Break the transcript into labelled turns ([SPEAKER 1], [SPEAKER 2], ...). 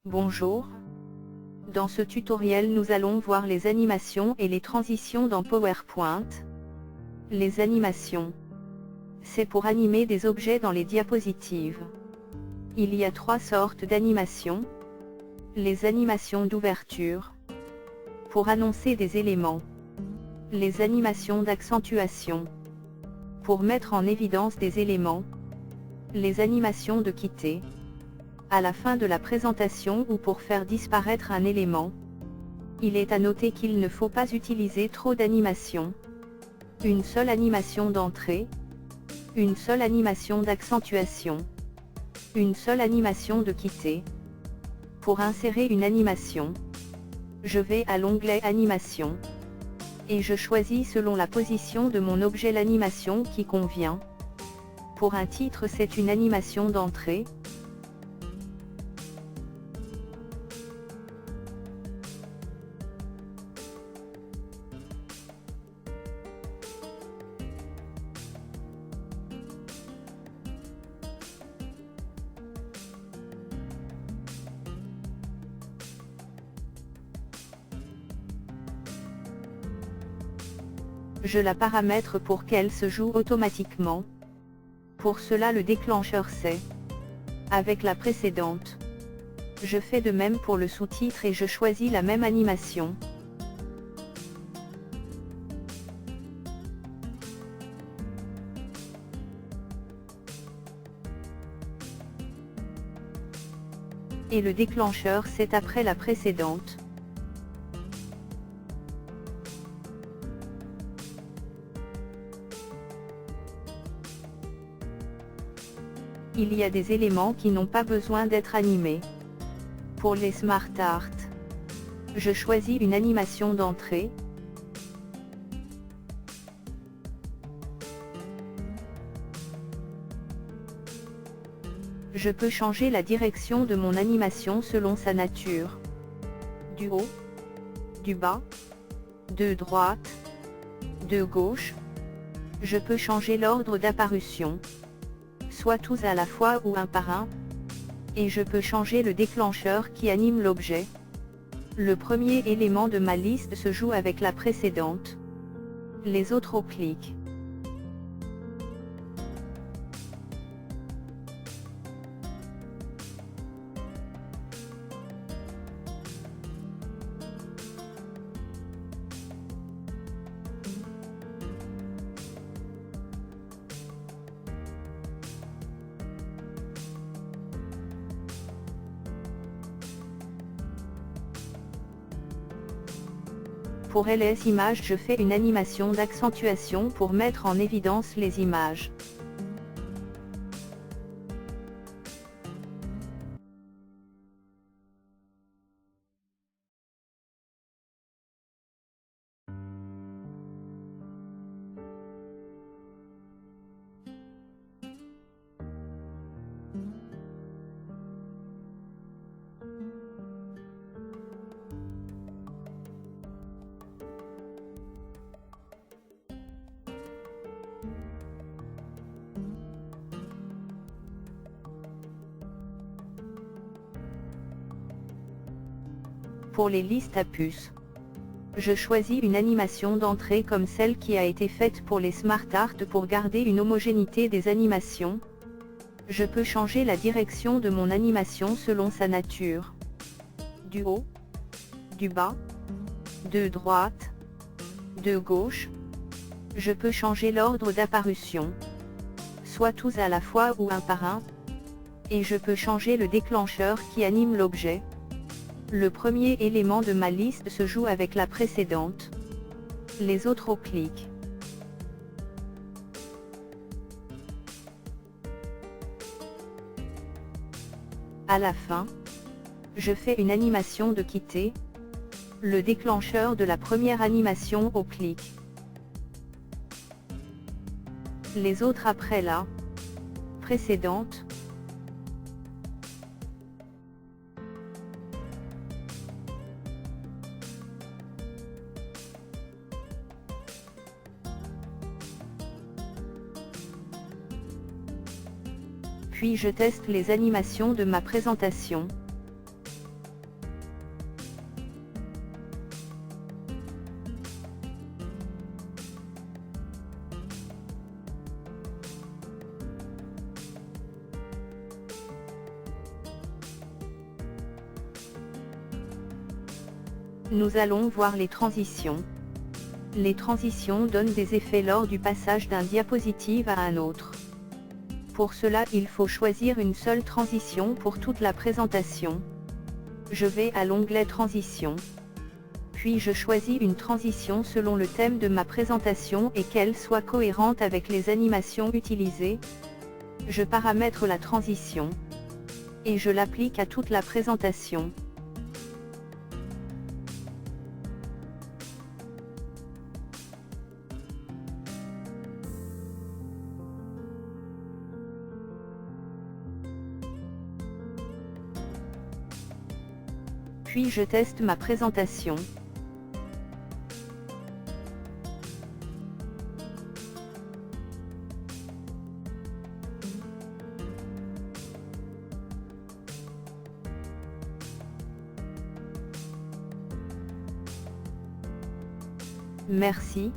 [SPEAKER 1] Bonjour. Dans ce tutoriel nous allons voir les animations et les transitions dans PowerPoint. Les animations. C'est pour animer des objets dans les diapositives. Il y a trois sortes d'animations. Les animations d'ouverture. Pour annoncer des éléments. Les animations d'accentuation. Pour mettre en évidence des éléments. Les animations de quitter. À la fin de la présentation ou pour faire disparaître un élément. Il est à noter qu'il ne faut pas utiliser trop d'animations. Une seule animation d'entrée. Une seule animation d'accentuation. Une seule animation de quitter. Pour insérer une animation, je vais à l'onglet Animation. Et je choisis selon la position de mon objet l'animation qui convient. Pour un titre, c'est une animation d'entrée. Je la paramètre pour qu'elle se joue automatiquement. Pour cela le déclencheur c'est avec la précédente. Je fais de même pour le sous-titre et je choisis la même animation. Et le déclencheur c'est après la précédente. Il y a des éléments qui n'ont pas besoin d'être animés. Pour les Smart Art, je choisis une animation d'entrée. Je peux changer la direction de mon animation selon sa nature. Du haut, du bas, de droite, de gauche. Je peux changer l'ordre d'apparition. Soit tous à la fois ou un par un. Et je peux changer le déclencheur qui anime l'objet. Le premier élément de ma liste se joue avec la précédente. Les autres au clic. Pour LS Images, je fais une animation d'accentuation pour mettre en évidence les images. Pour les listes à puces, je choisis une animation d'entrée comme celle qui a été faite pour les Smart Art pour garder une homogénéité des animations. Je peux changer la direction de mon animation selon sa nature. Du haut, du bas, de droite, de gauche. Je peux changer l'ordre d'apparition. Soit tous à la fois ou un par un. Et je peux changer le déclencheur qui anime l'objet. Le premier élément de ma liste se joue avec la précédente. Les autres au clic. À la fin, je fais une animation de quitter. Le déclencheur de la première animation au clic. Les autres après la précédente. Puis je teste les animations de ma présentation. Nous allons voir les transitions. Les transitions donnent des effets lors du passage d'un diapositive à un autre. Pour cela, il faut choisir une seule transition pour toute la présentation. Je vais à l'onglet Transition. Puis je choisis une transition selon le thème de ma présentation et qu'elle soit cohérente avec les animations utilisées. Je paramètre la transition. Et je l'applique à toute la présentation. Puis je teste ma présentation. Merci.